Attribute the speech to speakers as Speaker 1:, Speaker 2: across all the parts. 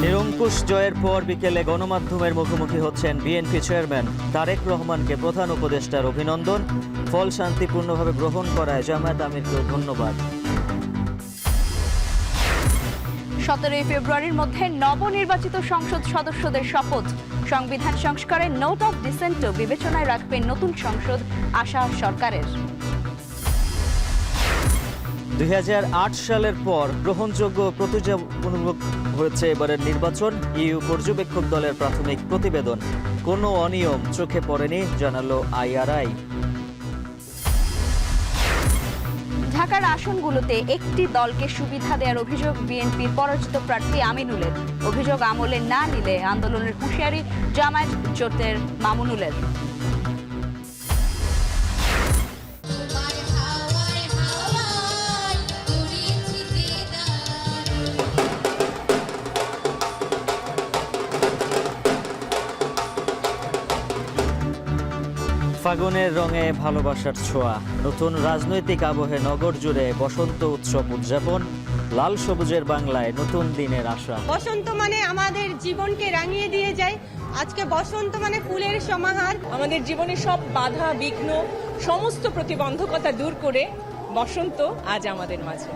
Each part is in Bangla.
Speaker 1: নিরঙ্কুশ জয়ের পর বিকেলে গণমাধ্যমের মুখোমুখি হচ্ছেন বিএনপি চেয়ারম্যান তারেক রহমানকে প্রধান উপদেষ্টার অভিনন্দন। ফল শান্তিপূর্ণভাবে গ্রহণ করায় জামায়াত আমিরকেও ধন্যবাদ।
Speaker 2: 17 ফেব্রুয়ারির মধ্যে নবনির্বাচিত সংসদ সদস্যদের শপথ। সংবিধান সংস্কারে নোট অফ ডিসেন্টও বিবেচনায় রাখবে নতুন সংসদ, আশা সরকারের।
Speaker 1: 2008 সালের পর গ্রহণযোগ্য প্রতিযোগিতামূলক হয়েছে এবারের নির্বাচন। ইইউ পর্যবেক্ষক দলের প্রাথমিক প্রতিবেদন, কোনো অনিয়ম চোখে পড়েনি জানালো IRI।
Speaker 2: ঢাকার আসনগুলোতে একটি দলকে সুবিধা দেওয়ার অভিযোগ বিএনপির পরাজিত প্রার্থী আমিনুলের। অভিযোগ আমলে না নিলে আন্দোলনের হুঁশিয়ারি জামায়াত জোটের মামুনুলের।
Speaker 1: ফাগুনের রঙে ভালোবাসার ছোঁয়া, নতুন রাজনৈতিক আবহে নগর জুড়ে বসন্ত উৎসব উদযাপন। লাল সবুজের বাংলায় নতুন দিনের আশা।
Speaker 3: বসন্ত মানে আমাদের জীবনকে রাঙিয়ে দিয়ে যায়। আজকে বসন্ত মানে ফুলের সমাহার।
Speaker 4: আমাদের জীবনে সব বাধা বিঘ্ন সমস্ত প্রতিবন্ধকতা দূর করে বসন্ত আজ আমাদের মাঝে।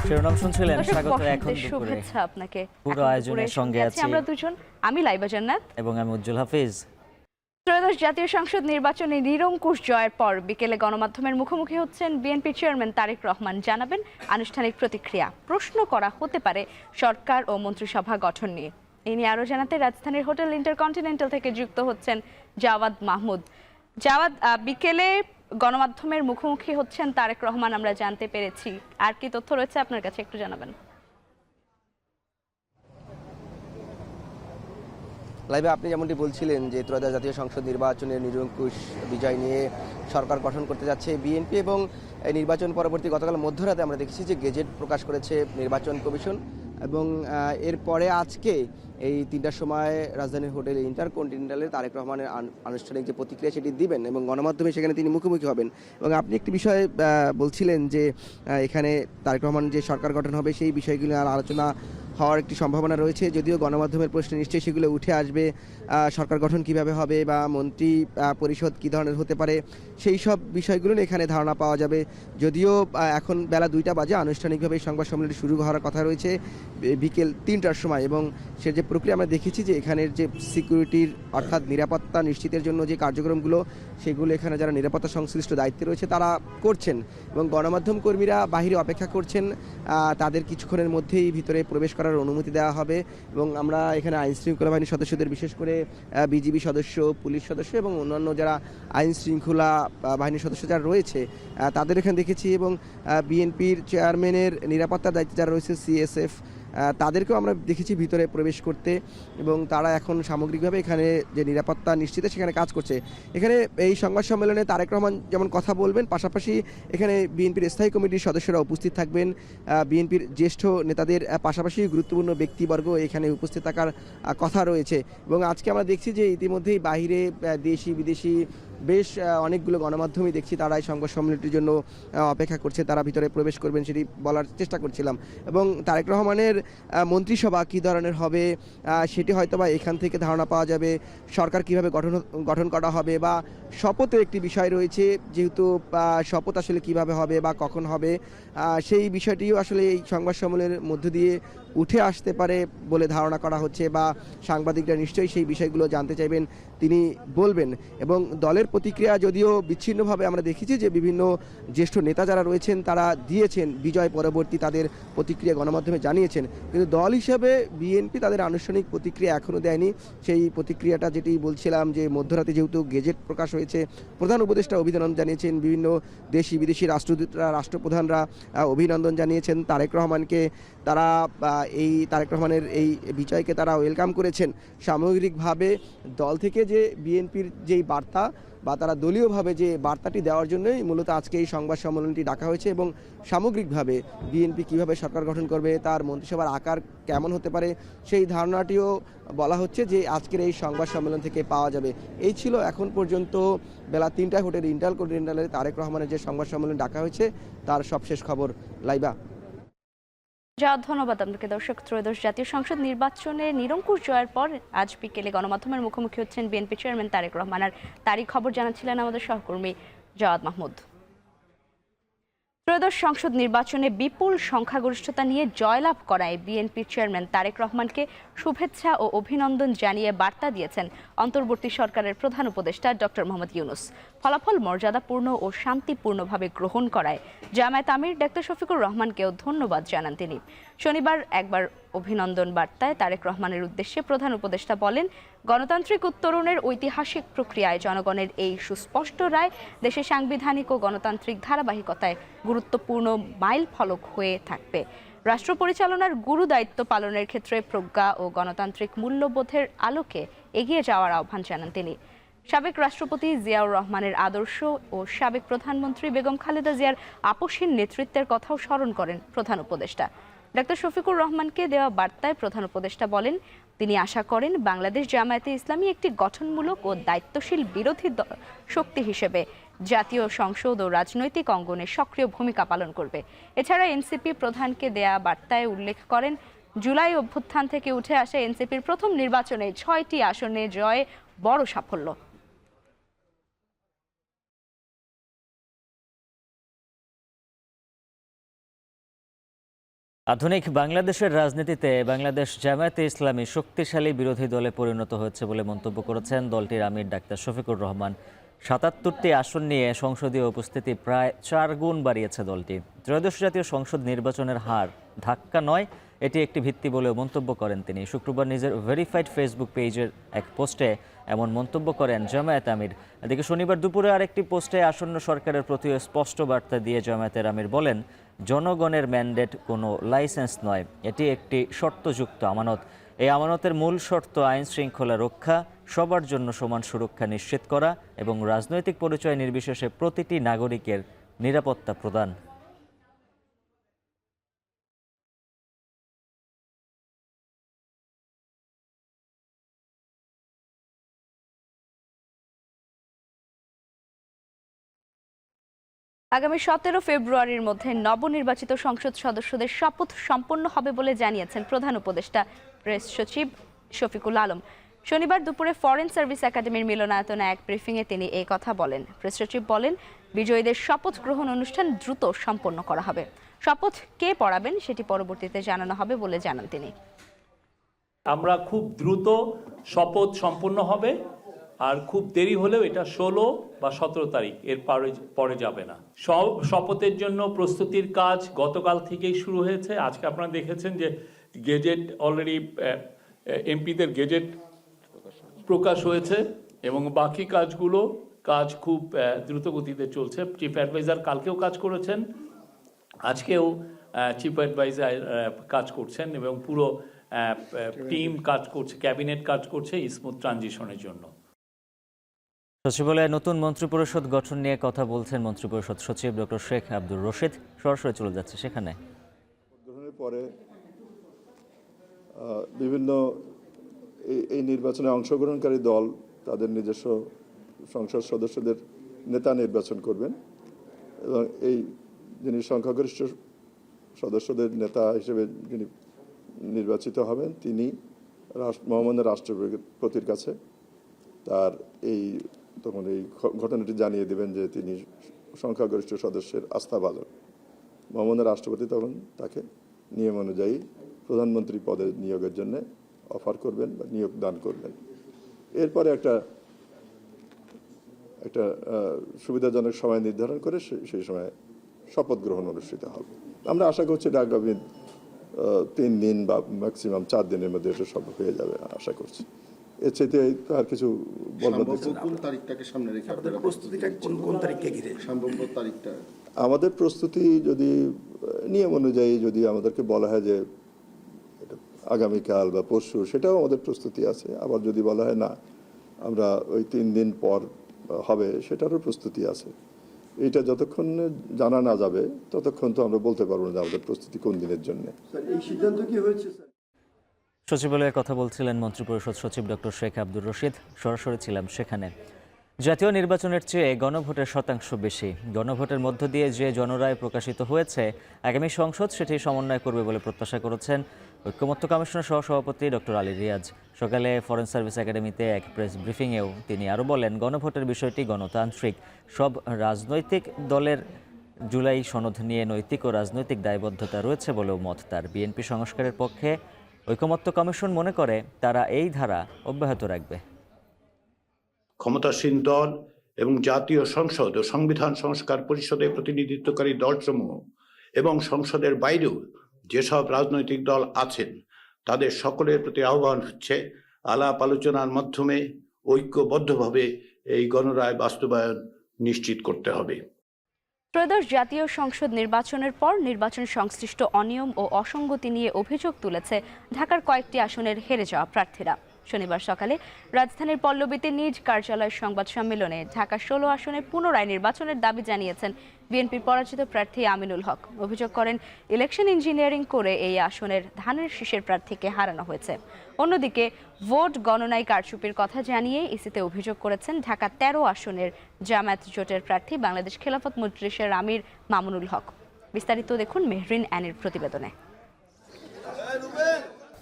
Speaker 1: শিরোনাম শুনছিলেন, স্বাগত এখন দুপুরে।
Speaker 2: শুভেচ্ছা আপনাকে।
Speaker 1: পুরো আয়োজনের সঙ্গে আছি
Speaker 2: আমরা দুজন, আমি লাইবা জান্নাত
Speaker 1: এবং আমি উজ্জ্বল হাফিজ।
Speaker 2: ত্রয়োদশ জাতীয় সংসদ নির্বাচনে নিরঙ্কুশ জয়ের পর বিকেলে গণমাধ্যমের মুখোমুখি হচ্ছেন বিএনপি চেয়ারম্যান তারেক রহমান। জানাবেন আনুষ্ঠানিক প্রতিক্রিয়া। প্রশ্ন করা হতে পারে সরকার ও মন্ত্রিসভা গঠন নিয়ে। এই নিয়ে আরো জানাতে রাজধানীর হোটেল ইন্টারকন্টিনেন্টাল থেকে যুক্ত হচ্ছেন জাওয়াদ মাহমুদ। জাওয়াদ, বিকেলে গণমাধ্যমের মুখোমুখি হচ্ছেন তারেক রহমান, আমরা জানতে পেরেছি। আর কি তথ্য রয়েছে আপনার কাছে, একটু জানাবেন।
Speaker 5: লাইভে আপনি যেমনটি বলছিলেন যে ত্রয়োদশ জাতীয় সংসদ নির্বাচনের নিরঙ্কুশ বিজয় নিয়ে সরকার গঠন করতে যাচ্ছে বিএনপি, এবং এই নির্বাচন পরবর্তী গতকাল মধ্যরাতে আমরা দেখেছি যে গেজেট প্রকাশ করেছে নির্বাচন কমিশন, এবং এরপরে আজকে এই 3টার সময় রাজধানীর হোটেল ইন্টারকন্টিনেন্টালে তারেক রহমানের আনুষ্ঠানিক যে প্রতিক্রিয়া সেটি দিবেন এবং গণমাধ্যমে সেখানে তিনি মুখোমুখি হবেন। এবং আপনি একটি বিষয়ে বলছিলেন যে এখানে তারেক রহমান যে সরকার গঠন হবে সেই বিষয়গুলো আর আলোচনা হওয়ার একটি সম্ভাবনা রয়েছে, যদিও গণমাধ্যমের প্রশ্নে নিশ্চয়ই সেগুলো উঠে আসবে। সরকার গঠন কিভাবে হবে বা মন্ত্রী পরিষদ কী ধরনের হতে পারে সেই সব বিষয়গুলো নিয়ে এখানে ধারণা পাওয়া যাবে। যদিও এখন বেলা 2টা বাজে, আনুষ্ঠানিকভাবে সংবাদ সম্মেলনটি শুরু হওয়ার কথা রয়েছে বিকেল 3টার সময়, এবং সে যে প্রক্রিয়া আমরা দেখেছি যে এখানের যে সিকিউরিটির অর্থাৎ নিরাপত্তা নিশ্চিতের জন্য যে কার্যক্রমগুলো সেগুলো এখানে যারা নিরাপত্তা সংশ্লিষ্ট দায়িত্বে রয়েছে তারা করছেন, এবং গণমাধ্যম কর্মীরা বাহিরে অপেক্ষা করছেন। তাদের কিছুক্ষণের মধ্যেই ভিতরে প্রবেশ করার অনুমতি দেওয়া হবে, এবং আমরা এখানে আইন শৃঙ্খলা বাহিনীর সদস্যদের, বিশেষ করে বিজিবি সদস্য, পুলিশ সদস্য এবং অন্যান্য যারা আইন শৃঙ্খলা বাহিনীর সদস্য যারা রয়েছে তাদের এখানে দেখেছি, এবং বিএনপির চেয়ারম্যানের নিরাপত্তার দায়িত্বে যারা রয়েছে CSF তাদেরকেও আমরা দেখেছি ভিতরে প্রবেশ করতে, এবং তারা এখন সামগ্রিকভাবে এখানে যে নিরাপত্তা নিশ্চিতে সেখানে কাজ করছে। এখানে এই সংবাদ সম্মেলনে তারেক রহমান যেমন কথা বলবেন, পাশাপাশি এখানে বিএনপির স্থায়ী কমিটির সদস্যরা উপস্থিত থাকবেন, বিএনপির জ্যেষ্ঠ নেতাদের পাশাপাশি গুরুত্বপূর্ণ ব্যক্তিবর্গ এখানে উপস্থিত থাকার কথা রয়েছে। এবং আজকে আমরা দেখছি যে ইতিমধ্যেই বাইরে দেশি বিদেশি বেশ অনেকগুলো গণমাধ্যমই দেখছি তারা এই সংবাদ সম্মেলনটির জন্য অপেক্ষা করছে, তারা ভিতরে প্রবেশ করবেন সেটি বলার চেষ্টা করছিলাম। এবং তারেক রহমানের মন্ত্রিসভা কী ধরনের হবে সেটি হয়তোবা এখান থেকে ধারণা পাওয়া যাবে। সরকার কিভাবে গঠন করা হবে বা শপথের একটি বিষয় রয়েছে, যেহেতু শপথ আসলে কিভাবে হবে বা কখন হবে সেই বিষয়টিও আসলে এই সংবাদ সম্মেলনের মধ্য দিয়ে উঠে আসতে পারে বলে ধারণা করা হচ্ছে, বা সাংবাদিকরা নিশ্চয়ই সেই বিষয়গুলো জানতে চাইবেন, তিনি বলবেন। এবং দলের প্রতিক্রিয়া যদিও বিচ্ছিন্নভাবে আমরা দেখেছি যে বিভিন্ন জ্যেষ্ঠ নেতা যারা রয়েছেন তারা দিয়েছেন বিজয় পরবর্তী তাদের প্রতিক্রিয়া গণমাধ্যমে জানিয়েছেন, কিন্তু দল হিসেবে বিএনপি তাদের আনুষ্ঠানিক প্রতিক্রিয়া এখনও দেয়নি। সেই প্রতিক্রিয়াটা যেটি বলছিলাম যে মধ্যরাতে যেহেতু গেজেট প্রকাশ হয়েছে, প্রধান উপদেষ্টা অভিনন্দন জানিয়েছেন, বিভিন্ন দেশি বিদেশি রাষ্ট্রদূতরা, রাষ্ট্রপ্রধানরা অভিনন্দন জানিয়েছেন তারেক রহমানকে। তারা এই তারেক রহমানের এই বিজয়কে তারা ওয়েলকাম করেছেন। সামগ্রিকভাবে দল থেকে যে বিএনপির যেই বার্তা বা তারা দলীয়ভাবে যে বার্তাটি দেওয়ার জন্যই মূলত আজকে এই সংবাদ সম্মেলনটি ডাকা হয়েছে এবং সামগ্রিকভাবে বিএনপি কিভাবে সরকার গঠন করবে, তার মন্ত্রিসভার আকার কেমন হতে পারে, সেই ধারণাটিও বলা হচ্ছে যে আজকের এই সংবাদ সম্মেলন থেকে পাওয়া যাবে। এই ছিল এখন পর্যন্ত বেলা 3টায় হোটেল ইন্টারকন্টিনেন্টালে তারেক রহমানের যে সংবাদ সম্মেলন ডাকা হয়েছে তার সবশেষ খবর। লাইবা।
Speaker 2: ধন্যবাদ আপনাকে। দর্শক, ত্রয়োদশ জাতীয় সংসদ নির্বাচনে নিরঙ্কুশ জয়ের পর আজ বিকেলে গণমাধ্যমের মুখোমুখি হচ্ছেন বিএনপি চেয়ারম্যান তারেক রহমান। আর তারই খবর জানাচ্ছিলেন আমাদের সহকর্মী জাওয়াদ মাহমুদ। ত্রয়োদশ সংসদ নির্বাচনে বিপুল সংখ্যাগরিষ্ঠতা নিয়ে জয়লাভ করায় বিএনপি চেয়ারম্যান তারেক রহমানকে শুভেচ্ছা ও অভিনন্দন জানিয়ে বার্তা দিয়েছেন অন্তর্বর্তী সরকারের প্রধান উপদেষ্টা ডক্টর মোহাম্মদ ইউনূস। ফলাফল মর্যাদাপূর্ণ ও শান্তিপূর্ণভাবে গ্রহণ করায় জামায়াত আমির ডাক্তার শফিকুর রহমানকেও ধন্যবাদ জানান তিনি। শনিবার একবার অভিনন্দন বার্তায় তারেক রহমানের উদ্দেশ্যে প্রধান উপদেষ্টা বলেন, গণতান্ত্রিক উত্তরণের ঐতিহাসিক প্রক্রিয়ায় জনগণের এই সুস্পষ্ট রায় দেশের সাংবিধানিক ও গণতান্ত্রিক ধারাবাহিকতায় গুরুত্বপূর্ণ মাইল ফলক হয়ে থাকবে। রাষ্ট্র পরিচালনার গুরু দায়িত্ব পালনের ক্ষেত্রে প্রজ্ঞা ও গণতান্ত্রিক মূল্যবোধের আলোকে এগিয়ে যাওয়ার আহ্বান জানান তিনি। সাবেক রাষ্ট্রপতি জিয়াউর রহমানের আদর্শ ও সাবেক প্রধানমন্ত্রী বেগম খালেদা জিয়ার আপসহীন নেতৃত্বের কথাও স্মরণ করেন প্রধান উপদেষ্টা। ডাক্তার শফিকুর রহমানকে দেওয়া বার্তায় প্রধান উপদেষ্টা বলেন, তিনি আশা করেন বাংলাদেশ জামায়াতে ইসলামী একটি গঠনমূলক ও দায়িত্বশীল বিরোধী শক্তি হিসেবে জাতীয় সংসদ ও রাজনৈতিক অঙ্গনে সক্রিয় ভূমিকা পালন করবে। এছাড়া এনসিপি প্রধানকে দেয়া বার্তায় উল্লেখ করেন, জুলাই অভ্যুত্থান থেকে উঠে আসা এনসিপির প্রথম নির্বাচনে 6টি আসনে জয় বড় সাফল্য।
Speaker 1: আধুনিক বাংলাদেশের রাজনীতিতে বাংলাদেশ জামায়াতে ইসলামী শক্তিশালী বিরোধী দলে পরিণত হয়েছে বলে মন্তব্য করেছেন দলটির আমির ডাক্তার শফিকুর রহমান। ৭৭টি আসন নিয়ে সংসদীয় উপস্থিতি প্রায় 4 গুণ বাড়িয়েছে দলটি। ত্রয়োদশ জাতীয় সংসদ নির্বাচনের হার ধাক্কা নয়, এটি একটি ভিত্তি বলেও মন্তব্য করেন তিনি। শুক্রবার নিজের ভেরিফাইড ফেসবুক পেজের এক পোস্টে এমন মন্তব্য করেন জামায়াত আমির। এদিকে শনিবার দুপুরে আরেকটি পোস্টে আসন্ন সরকারের প্রতি স্পষ্ট বার্তা দিয়ে জামায়াতের আমির বলেন, জনগণের ম্যান্ডেট কোনো লাইসেন্স নয়, এটি একটি শর্তযুক্ত আমানত। এই আমানতের মূল শর্ত আইন শৃঙ্খলা রক্ষা, সবার জন্য সমান সুরক্ষা নিশ্চিত করা এবং রাজনৈতিক পরিচয় নির্বিশেষে প্রতিটি নাগরিকের নিরাপত্তা প্রদান।
Speaker 2: আগামী 17 ফেব্রুয়ারির মধ্যে নবনির্বাচিত সংসদ সদস্যদের শপথ সম্পন্ন হবে বলে জানিয়েছেন প্রধান উপদেষ্টা প্রেস সচিব শফিকুল আলম। শনিবার দুপুরে ফরেন সার্ভিস একাডেমির মিলনায়তনে এক ব্রিফিংয়ে তিনি এই কথা বলেন। প্রেস সচিব বলেন, বিজয়ীদের শপথ গ্রহণ অনুষ্ঠান দ্রুত সম্পন্ন করা হবে। শপথ কে পড়াবেন সেটি পরবর্তীতে জানানো হবে বলে জানান তিনি।
Speaker 6: আমরা খুব দ্রুত শপথ সম্পন্ন হবে, আর খুব দেরি হলেও এটা 16 বা 17 তারিখ, এর পরে যাবে না। শপথের জন্য প্রস্তুতির কাজ গতকাল থেকেই শুরু হয়েছে। আজকে আপনারা দেখেছেন যে গেজেট অলরেডি এমপিদের গেজেট প্রকাশ হয়েছে এবং বাকি কাজ খুব দ্রুত গতিতে চলছে। চিফ অ্যাডভাইজার কালকেও কাজ করেছেন, আজকেও চিফ অ্যাডভাইজার কাজ করছেন এবং পুরো টিম কাজ করছে, ক্যাবিনেট কাজ করছে স্মুথ ট্রানজিশনের জন্য।
Speaker 1: সচিবালয়ে নতুন মন্ত্রিপরিষদ গঠন নিয়ে কথা বলছেন মন্ত্রিপরিষদ সচিব ডক্টর শেখ আব্দুর রশিদ। সরাসরি চলে যাচ্ছে সেখানে।
Speaker 7: গ্রহণের পরে বিভিন্ন এই নির্বাচনে অংশগ্রহণকারী দল তাদের নিজস্ব সংসদ সদস্যদের নেতা নির্বাচন করবেন এবং এই যিনি সংখ্যাগরিষ্ঠ সদস্যদের নেতা হিসেবে যিনি নির্বাচিত হবেন তিনি মহামান্য রাষ্ট্রপতির কাছে তার তখন এই ঘটনাটি জানিয়ে দেবেন যে তিনি সংখ্যাগরিষ্ঠ সদস্যের আস্থাভাজন। মহামান্য রাষ্ট্রপতি তখন তাকে নিয়ম অনুযায়ী প্রধানমন্ত্রী পদে নিয়োগের জন্য অফার করবেন বা নিয়োগ দান করবেন। এরপরে একটা সুবিধাজনক সময় নির্ধারণ করে সেই সময় শপথ গ্রহণ অনুষ্ঠিত হবে। আমরা আশা করছি এটা আগামী 3 দিন বা ম্যাক্সিমাম 4 দিনের মধ্যে এটা সব হয়ে যাবে আশা করছি। এর চাইতে আর কিছু বলবো।
Speaker 8: কোন তারিখটাকে সামনে রেখে আপনাদের প্রস্তুতিটা কোন তারিখকে ঘিরে সম্ভাব্য তারিখটা?
Speaker 7: আমাদের প্রস্তুতি যদি নিয়ম অনুযায়ী যদি আমাদেরকে বলা হয় যে আগামীকাল বা পরশু, সেটাও আমাদের প্রস্তুতি আছে। আবার যদি বলা হয় না আমরা ওই 3 দিন পর হবে, সেটারও প্রস্তুতি আছে। এটা যতক্ষণ জানা না যাবে ততক্ষণ তো আমরা বলতে পারবো না আমাদের প্রস্তুতি কোন দিনের জন্য।
Speaker 8: এই সিদ্ধান্ত কি হয়েছে স্যার?
Speaker 1: সচিবালয়ে কথা বলছিলেন মন্ত্রিপরিষদ সচিব ডক্টর শেখ আব্দুর রশিদ। সরাসরি ছিলাম সেখানে। জাতীয় নির্বাচনের চেয়ে গণভোটের শতাংশ বেশি। গণভোটের মধ্য দিয়ে যে জনরায় প্রকাশিত হয়েছে, আগামী সংসদ সেটি সমন্বয় করবে বলে প্রত্যাশা করেছেন ঐক্যমত্য কমিশনের সহসভাপতি ডক্টর আলী রিয়াজ। সকালে ফরেন সার্ভিস একাডেমিতে এক প্রেস ব্রিফিংয়েও তিনি আরও বলেন, গণভোটের বিষয়টি গণতান্ত্রিক। সব রাজনৈতিক দলের জুলাই সনদ নিয়ে নৈতিক ও রাজনৈতিক দায়বদ্ধতা রয়েছে বলেও মত তার। বিএনপি সংস্কারের পক্ষে ঐকমত্য কমিশন মনে করে তারা এই ধারা অব্যাহত রাখবে।
Speaker 9: ক্ষমতাসীন দল এবং জাতীয় সংসদ ও সংবিধান সংস্কার পরিষদে প্রতিনিধিত্বকারী দলসমূহ এবং সংসদের বাইরেও যেসব রাজনৈতিক দল আছেন, তাদের সকলের প্রতি আহ্বান হচ্ছে আলাপ আলোচনার মাধ্যমে ঐক্যবদ্ধভাবে এই গণরায় বাস্তবায়ন নিশ্চিত করতে হবে।
Speaker 2: ত্রয়োদশ জাতীয় সংসদ নির্বাচনের পর নির্বাচন সংশ্লিষ্ট অনিয়ম ও অসঙ্গতি নিয়ে অভিযোগ তুলেছে ঢাকার কয়েকটি আসনের হেরে যাওয়া প্রার্থীরা। শনিবার সকালে রাজধানীর পল্লবীতে নিজ কার্যালয়ের সংবাদ সম্মেলনে ঢাকা 16 আসনে পুনরায় নির্বাচনের দাবি জানিয়েছেন বিএনপির পরাজিত প্রার্থী আমিনুল হক। অভিযোগ করেন, ইলেকশন ইঞ্জিনিয়ারিং করে এই আসনের ধানের শীষের প্রার্থীকে হারানো হয়েছে। অন্যদিকে ভোট গণনায় কারচুপির কথা জানিয়ে ইসিতে অভিযোগ করেছেন ঢাকা 13 আসনের জামায়াত জোটের প্রার্থী বাংলাদেশ খেলাফত মজলিসের আমির মামুনুল হক। বিস্তারিত দেখুন মেহরিন অ্যানির প্রতিবেদনে।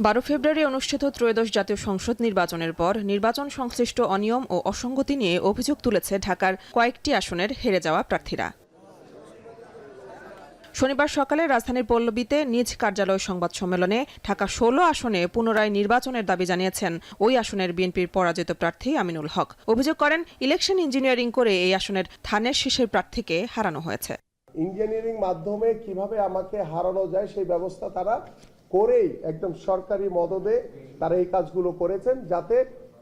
Speaker 10: 12 ফেব্রুয়ারি অনুষ্ঠিত ত্রয়োদশ জাতীয় সংসদ নির্বাচনের পর নির্বাচন সংশ্লিষ্ট অনিয়ম ও অসঙ্গতি নিয়ে অভিযোগ তুলেছে ঢাকার কয়েকটি আসনের হেরে যাওয়া প্রার্থীরা। শনিবার সকালে রাজধানীর পল্লবীতে নিজ কার্যালয় সংবাদ সম্মেলনে ঢাকা 16 আসনে পুনরায় নির্বাচনের দাবি জানিয়েছেন ওই আসনের বিএনপির পরাজিত প্রার্থী আমিনুল হক। অভিযোগ করেন, ইলেকশন ইঞ্জিনিয়ারিং করে এই আসনের ধানের শীষের প্রার্থীকে হারানো হয়েছে।
Speaker 11: ইঞ্জিনিয়ারিং মাধ্যমে কিভাবে আমাকে হারানো যায় সেই ব্যবস্থা তারা করেই একদম সরকারি মদদে তারা এই কাজগুলো করেছেন, যাতে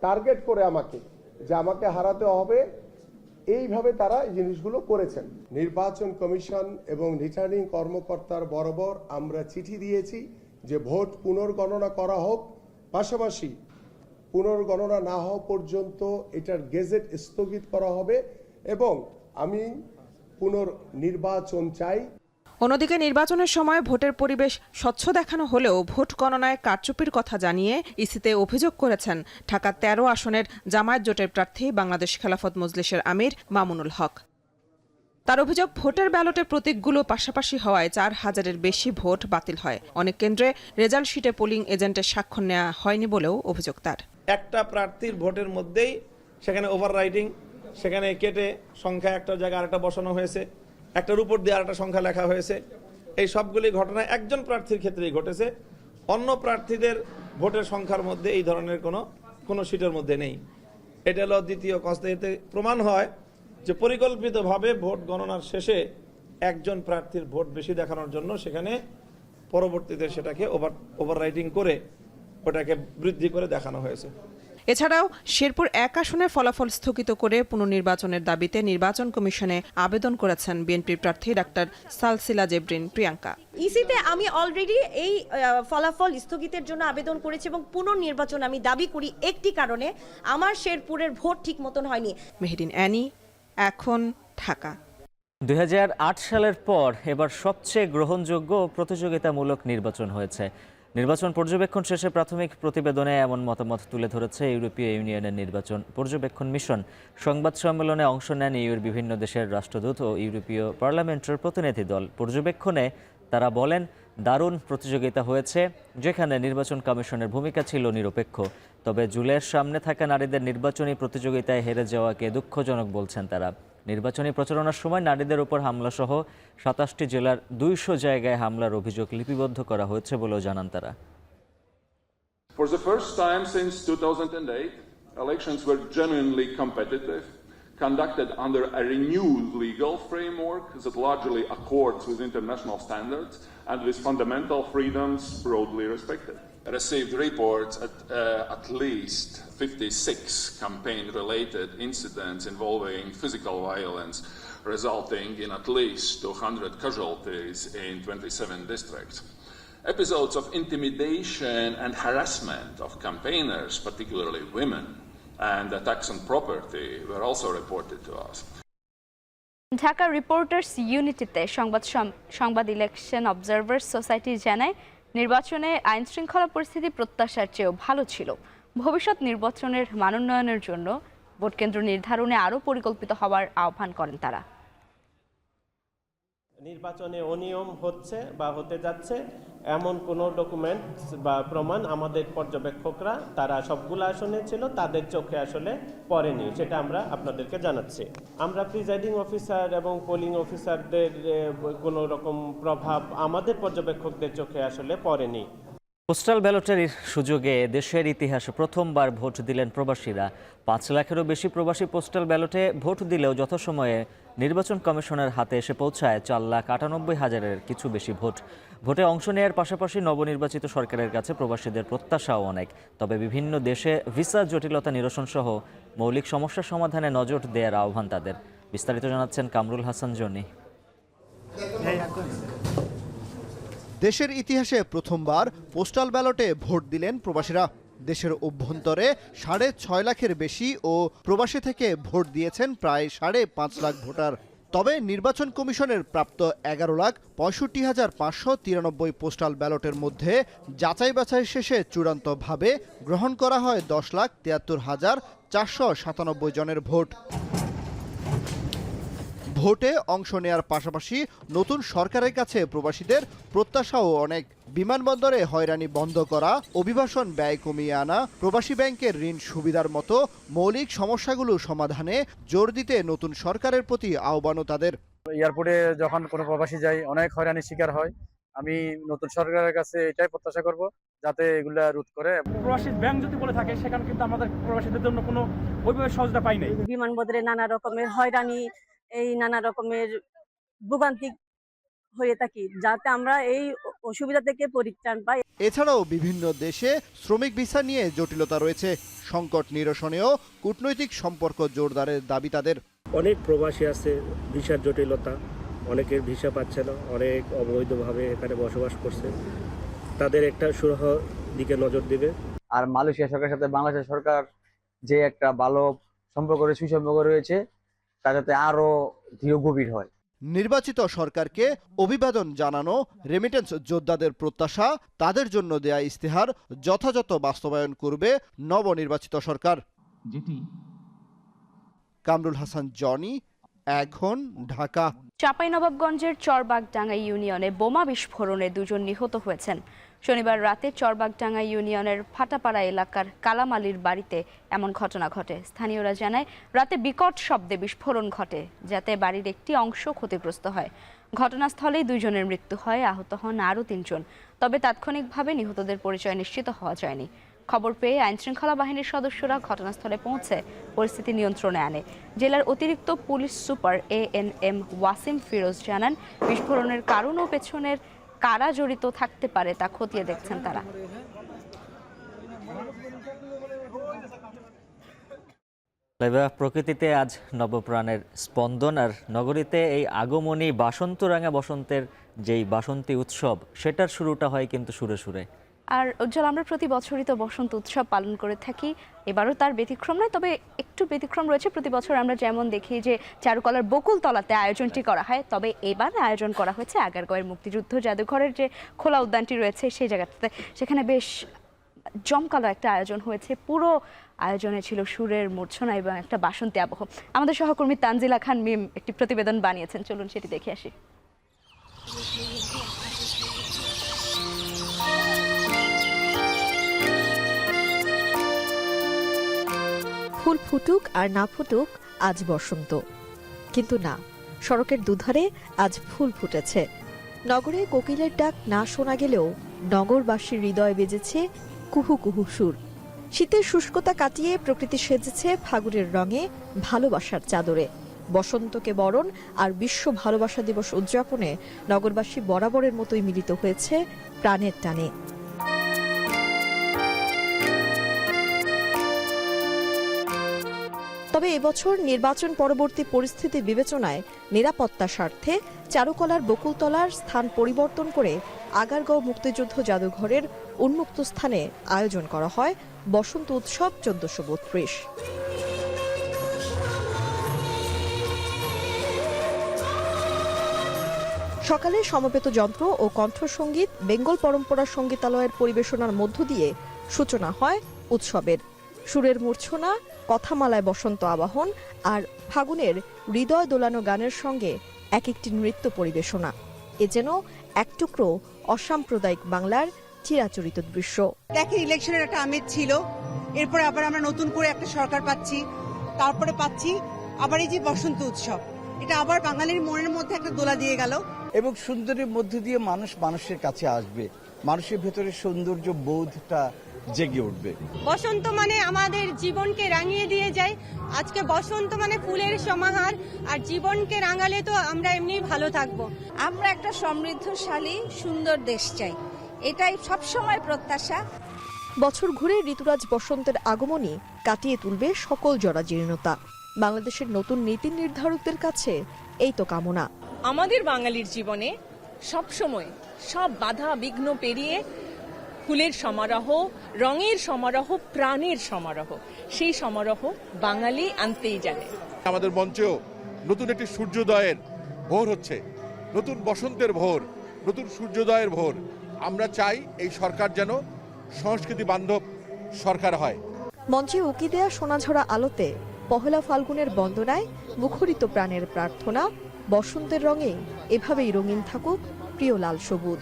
Speaker 11: টার্গেট করে আমাকে হারাতে হবে, এইভাবে তারা এই জিনিসগুলো করেছেন। নির্বাচন কমিশন এবং রিটার্নিং কর্মকর্তার বরাবর আমরা চিঠি দিয়েছি যে ভোট পুনর্গণনা করা হোক, পাশাপাশি পুনর্গণনা না হওয়া পর্যন্ত এটার গেজেট স্থগিত করা হবে এবং আমি পুনর্নির্বাচন চাই।
Speaker 10: অন্যদিকে নির্বাচনের সময় ভোটের পরিবেশ স্বচ্ছ দেখানো হলেও ভোট গণনায় কারচুপির কথা জানিয়ে ইসিতে অভিযোগ করেছেন ঢাকা 13 আসনের জামায়াত জোটের প্রার্থী বাংলাদেশ খেলাফত মজলিসের আমির মামুনুল হক। তার অভিযোগ, ভোটের ব্যালটের প্রতীকগুলো পাশাপাশি হওয়ায় 4000-এর বেশি ভোট বাতিল হয়। অনেক কেন্দ্রে রেজাল্ট শিটে পোলিং এজেন্টের স্বাক্ষর নেওয়া হয়নি বলেও অভিযোগ তার।
Speaker 12: একটা প্রার্থীর ভোটের মধ্যেই সেখানে ওভাররাইটিং, সেখানে কেটে সংখ্যা একটা জায়গায় আরেকটা বসানো হয়েছে, একটার উপর দিয়ে আরেকটা সংখ্যা লেখা হয়েছে। এই সবগুলি ঘটনা একজন প্রার্থীর ক্ষেত্রেই ঘটেছে। অন্য প্রার্থীদের ভোটের সংখ্যার মধ্যে এই ধরনের কোনো সিটের মধ্যে নেই। এটা হলো দ্বিতীয় কনস্টেন্টে প্রমাণ হয় যে পরিকল্পিতভাবে ভোট গণনার শেষে একজন প্রার্থীর ভোট বেশি দেখানোর জন্য সেখানে পরবর্তীতে সেটাকে ওভাররাইটিং করে ওটাকে বৃদ্ধি করে দেখানো হয়েছে।
Speaker 10: এছাড়াও শেরপুর 1 আসনের ফলাফল স্থগিত করে পুনর্নির্বাচনের দাবিতে নির্বাচন কমিশনে আবেদন করেছেন বিএনপির প্রার্থী ডাক্তার সালসিলা জেবরিন প্রিয়াঙ্কা।
Speaker 13: ইসিতে আমি অলরেডি এই ফলাফল স্থগিতের জন্য আবেদন করেছি এবং পুনর্নির্বাচন আমি দাবি করি একটি কারণে, আমার শেরপুরের ভোট ঠিক মতন হয়নি।
Speaker 10: মেহরিন অ্যানি, এখন ঢাকা।
Speaker 1: 2008 সালের পর এবার সবচেয়ে গ্রহণযোগ্য ও প্রতিযোগিতামূলক নির্বাচন হয়েছে। নির্বাচন পর্যবেক্ষণ শেষে প্রাথমিক প্রতিবেদনে এমন মতামত তুলে ধরেছে ইউরোপীয় ইউনিয়নের নির্বাচন পর্যবেক্ষণ মিশন। সংবাদ সম্মেলনে অংশ নেন ইউর বিভিন্ন দেশের রাষ্ট্রদূত ও ইউরোপীয় পার্লামেন্টের প্রতিনিধি দল। পর্যবেক্ষণে তারা বলেন, দারুণ প্রতিযোগিতা হয়েছে, যেখানে নির্বাচন কমিশনের ভূমিকা ছিল নিরপেক্ষ। তবে জুলাইয়ের সামনে থাকা নারীদের নির্বাচনী প্রতিযোগিতায় হেরে যাওয়াকে দুঃখজনক বলছেন তারা। নির্বাচনী প্রচারণার সময় নারীদের উপর হামলাসহ 27টি জেলার 200 জায়গায় হামলার অভিযোগ লিপিবদ্ধ করা হয়েছে বলেও জানান তারা।
Speaker 14: For the first time since 2008, elections were genuinely competitive, conducted under a renewed legal framework that largely accords with international standards and with fundamental freedoms broadly respected. I received reports at least 56 campaign-related incidents involving physical violence, resulting in at least 200 casualties in 27 districts. Episodes of intimidation and harassment of campaigners, particularly women, and attacks on property were also reported to us.
Speaker 2: Dhaka reporters ইউনিটিতে সংবাদ ইলেকশন অবজারভার্স সোসাইটি জানায় নির্বাচনে আইন শৃঙ্খলা পরিস্থিতি প্রত্যাশার চেয়েও ভালো ছিল। ভবিষ্যৎ নির্বাচনের মানোন্নয়নের জন্য ভোটকেন্দ্র নির্ধারণে আরও পরিকল্পিত হওয়ার আহ্বান করেন তারা।
Speaker 15: নির্বাচনে অনিয়ম হচ্ছে বা হতে যাচ্ছে এমন কোনো ডকুমেন্টস বা প্রমাণ আমাদের পর্যবেক্ষকরা তারা সবগুলো আসনে ছিল তাদের চোখে আসলে পড়েনি, সেটা আমরা আপনাদেরকে জানাচ্ছি। আমরা প্রিজাইডিং অফিসার এবং পোলিং অফিসারদের কোনো রকম প্রভাব আমাদের পর্যবেক্ষকদের চোখে আসলে পড়েনি।
Speaker 1: পোস্টাল ব্যালটের সুযোগে দেশের ইতিহাসে প্রথমবার ভোট দিলেন প্রবাসীরা। 5 লাখেরও বেশি প্রবাসী পোস্টাল ব্যালটে ভোট দিলেও যথাসময়ে নির্বাচন কমিশনের হাতে এসে পৌঁছায় 4,98,000-এর কিছু বেশি ভোট। ভোটে অংশ নেওয়ার পাশাপাশি নবনির্বাচিত সরকারের কাছে প্রবাসীদের প্রত্যাশাও অনেক। তবে বিভিন্ন দেশে ভিসা জটিলতা নিরসন সহ মৌলিক সমস্যা সমাধানে নজর দেওয়ার আহ্বান তাদের। বিস্তারিত জানাচ্ছেন কামরুল হাসান জনি।
Speaker 16: দেশের ইতিহাসে প্রথমবার পোস্টাল ব্যালটে ভোট দিলেন প্রবাসীরা। দেশের অভ্যন্তরে 6.5 লাখের বেশি ও প্রবাসী থেকে ভোট দিয়েছেন প্রায় 5.5 লাখ ভোটার। তবে নির্বাচন কমিশনের প্রাপ্ত 11,65,593 পোস্টাল ব্যালটের মধ্যে যাচাই বাছাই শেষে চূড়ান্তভাবে গ্রহণ করা হয় 10,73,497 জনের ভোট। ভোটে অংশ নেয়ার পাশাপাশি নতুন সরকারের কাছে প্রবাসীদের প্রত্যাশাও অনেক। বিমানবন্দরে হয়রানি বন্ধ করা, অভিবাসন ব্যয় কমিয়ে আনা, প্রবাসী ব্যাংকের ঋণ সুবিধার মতো মৌলিক সমস্যাগুলো সমাধানে জোর দিতে নতুন সরকারের প্রতি আহ্বানও তাদের।
Speaker 17: এয়ারপোর্টে যখন কোনো প্রবাসী যায় অনেক হয়রানির শিকার হয়। আমি নতুন সরকারের কাছে এটাই প্রত্যাশা করব যাতে এগুলা রোধ করে।
Speaker 18: প্রবাসী ব্যাংক যদি বলে থাকে সেখানে কিন্তু আমাদের প্রবাসীদের জন্য কোনো ওইভাবে সহজতা পাই নাই।
Speaker 13: বিমানবন্দরে নানা রকমের হয়রানি, এই নানা রকমের ভোগান্তি হয়ে থাকি, যাতে আমরা এই অসুবিধা থেকে পরিত্রাণ পাই।
Speaker 16: এছাড়াও বিভিন্ন দেশে শ্রমিক ভিসা নিয়ে জটিলতা রয়েছে। সংকট নিরসনেও কূটনৈতিক সম্পর্ক জোরদারের দাবি তাদের।
Speaker 19: অনেক প্রবাসী আছে, ভিসার জটিলতা, অনেকের ভিসা পাচ্ছে না, অনেক অবৈধভাবে এখানে বসবাস করছে, তাদের একটা সুরাহ দিকে নজর দিবে।
Speaker 20: আর মালয়েশিয়া সরকারের সাথে বাংলাদেশ সরকার যে একটা ভালো সম্পর্ক সুসম্পর্ক রয়েছে তা যাতে আরো দৃঢ় গভীর হয়।
Speaker 16: নির্বাচিত সরকারকে অভিবাদন জানানো রেমিটেন্স যোদ্ধাদের প্রত্যাশা, তাদের জন্য দেয়া ইস্তেহার যথাযথ বাস্তবায়ন করবে নবনির্বাচিত সরকার। কামরুল হাসান জনি, এখন, ঢাকা।
Speaker 2: চাঁপাইনবাবগঞ্জের চরবাগডাঙ্গা ইউনিয়নে বোমা বিস্ফোরণে 2 জন নিহত হয়েছেন। শনিবার রাতে চরবাগডাঙ্গা ইউনিয়নের ফাটাপাড়া এলাকার কালাম আলীর বাড়িতে এমন ঘটনা ঘটে। স্থানীয়রা জানায় রাতে বিকট শব্দে বিস্ফোরণ ঘটে, যাতে বাড়ির একটি অংশ ক্ষতিগ্রস্ত হয়। ঘটনাস্থলেই 2 জনের মৃত্যু হয়, আহত হন আরও 3 জন। তবে তাৎক্ষণিকভাবে নিহতদের পরিচয় নিশ্চিত হওয়া যায়নি। খবর পেয়ে আইনশৃঙ্খলা বাহিনীর সদস্যরা ঘটনাস্থলে পৌঁছে পরিস্থিতি নিয়ন্ত্রণে আনে। জেলার অতিরিক্ত police super ANM Wasim Firoz জানান, বিস্ফোরণের কারণ ও পেছনের কারা জড়িত থাকতে পারে তা খতিয়ে দেখছেন তারা।
Speaker 1: প্রকৃতিতে আজ নবপ্রাণের স্পন্দন, আর নগরীতে এই আগমনী বাসন্তরাঙা বসন্তের যেই বাসন্তী উৎসব, সেটার শুরুটা হয় কিন্তু সুরে সুরে।
Speaker 2: আর উজ্জ্বল, আমরা প্রতি বছরই তো বসন্ত উৎসব পালন করে থাকি, এবারও তার ব্যতিক্রম নয়। তবে একটু ব্যতিক্রম রয়েছে। প্রতি বছর আমরা যেমন দেখি যে চারুকলার বকুলতলাতে আয়োজনটি করা হয়, তবে এবার আয়োজন করা হয়েছে আগারগাঁওয়ের মুক্তিযুদ্ধ জাদুঘরের যে খোলা উদ্যানটি রয়েছে সেই জায়গাটাতে। সেখানে বেশ জমকালো একটা আয়োজন হয়েছে। পুরো আয়োজনে ছিল সুরের মূর্ছনা এবং একটা বাসন্তী আবহ। আমাদের সহকর্মী তানজিলা খান মিম একটি প্রতিবেদন বানিয়েছেন, চলুন সেটি দেখে আসি।
Speaker 21: ফুল ফুটুক আর না ফুটুক, আজ বসন্ত। কিন্তু না, সড়কের দুধারে আজ ফুল ফুটেছে। নগরে কোকিলের ডাক না শোনা গেলেও নগরবাসীর হৃদয়ে বেজেছে কুহু কুহু সুর। শীতের শুষ্কতা কাটিয়ে প্রকৃতি সেজেছে ফাগুনের রঙে, ভালোবাসার চাদরে। বসন্তকে বরণ আর বিশ্ব ভালোবাসা দিবস উদযাপনে নগরবাসী বরাবরের মতোই মিলিত হয়েছে প্রাণের টানে। তবে এবছর নির্বাচন পরবর্তী পরিস্থিতি বিবেচনায় নিরাপত্তার স্বার্থে চারুকলার বকুলতলার স্থান পরিবর্তন করে আগারগাঁও মুক্তিযুদ্ধ জাদুঘরের উন্মুক্ত স্থানে আয়োজন করা হয় বসন্ত উৎসব 1432। সকালে সমবেত যন্ত্র ও কণ্ঠসঙ্গীত বেঙ্গল পরম্পরা সঙ্গীতালয়ের পরিবেশনার মধ্য দিয়ে সূচনা হয় উৎসবের। সুরের মূর্ছনা, কথামালায় বসন্ত আবাহন আর ফাগুনের হৃদয় দোলানো গানের সঙ্গে এক একটি নৃত্য পরিবেশনা। এ যেন এক টুকরো অসাম্প্রদায়িক বাংলার চিরাচরিত দৃশ্য।
Speaker 3: দেখেন, ইলেকশনের একটা আমেজ ছিল, এরপর আবার আমরা নতুন করে একটা সরকার পাচ্ছি, তারপরে পাচ্ছি আবার এই যে বসন্ত উৎসব, এটা আবার বাঙালির মনের মধ্যে একটা দোলা দিয়ে গেল।
Speaker 22: এবং সুন্দরের মধ্য দিয়ে মানুষ মানুষের কাছে আসবে, মানুষের ভেতরে সৌন্দর্য বোধটা জেগে উঠবে।
Speaker 23: বসন্ত মানে আমাদের জীবনকে রাঙিয়ে দিয়ে যায়। আজকে বসন্ত মানে ফুলের সমাহার, আর জীবনকে রাঙালে তো আমরা এমনি ভালো থাকবো।
Speaker 24: আমরা একটা সমৃদ্ধশালী সুন্দর দেশ চাই, এটাই সবসময় প্রত্যাশা।
Speaker 21: বছর ঘুরে ঋতুরাজ বসন্তের আগমনই কাটিয়ে তুলবে সকল জরাজীর্ণতা। বাংলাদেশের নতুন নীতি নির্ধারকদের কাছে এই তো কামনা।
Speaker 4: আমাদের বাঙালির জীবনে সবসময় সব বাধা বিঘ্ন পেরিয়ে ফুলের সমারোহ, রঙের সমারোহ, প্রাণের সমারোহ, সেই সমারোহ বাঙালি আনতেই জানে।
Speaker 25: আমাদের মঞ্চেও নতুন একটি সূর্যোদয়ের ভোর হচ্ছে, নতুন বসন্তের ভোর, নতুন সূর্যোদয়ের ভোর। আমরা চাই এই সরকার যেন সংস্কৃতি বান্ধব সরকার হয়।
Speaker 21: মঞ্চে উকি দেয়া সোনাঝরা আলোতে পহেলা ফাল্গুনের বন্দনায় মুখরিত প্রাণের প্রার্থনা, বসন্তের রঙে এভাবেই রঙিন থাকুক প্রিয় লাল সবুজ।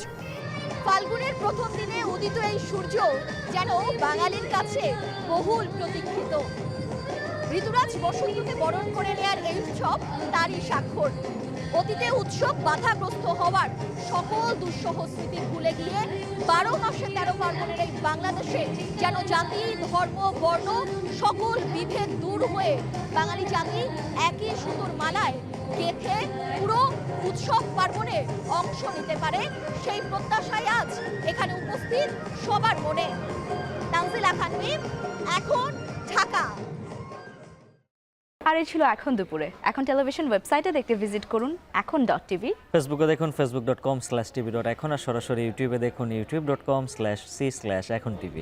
Speaker 24: ফাল্গুনের প্রথম দিনে উদিত এই সূর্য যেন বাঙালির কাছে বহুল প্রতীক্ষিত। ঋতুরাজ বসন্তকে বরণ করে নেয়ার এই উৎসব তারই স্বাক্ষর। অতীতে উৎসব বাধাগ্রস্ত হওয়ার সকল দুঃসহ স্মৃতি ভুলে গিয়ে 12 মাসে 13 পার্বণের এই বাংলাদেশে যেন জাতি, ধর্ম, বর্ণ সকল বিভেদ দূর হয়ে বাঙালি জাতি একই সুন্দর মালায় গেথে পুরো উৎসব পার্বণে অংশ নিতে পারে, সেই প্রত্যাশায় আজ এখানে উপস্থিত সবার মনে। তানজিলা খান, এখন ঢাকা।
Speaker 2: আর এই ছিল এখন দুপুরে। এখন টেলিভিশন ওয়েবসাইটে দেখতে ভিজিট করুন এখন.tv।
Speaker 1: ফেসবুকে দেখুন facebook.com/tv.এখন, আর সরাসরি ইউটিউবে দেখুন youtube.com/c/echontv।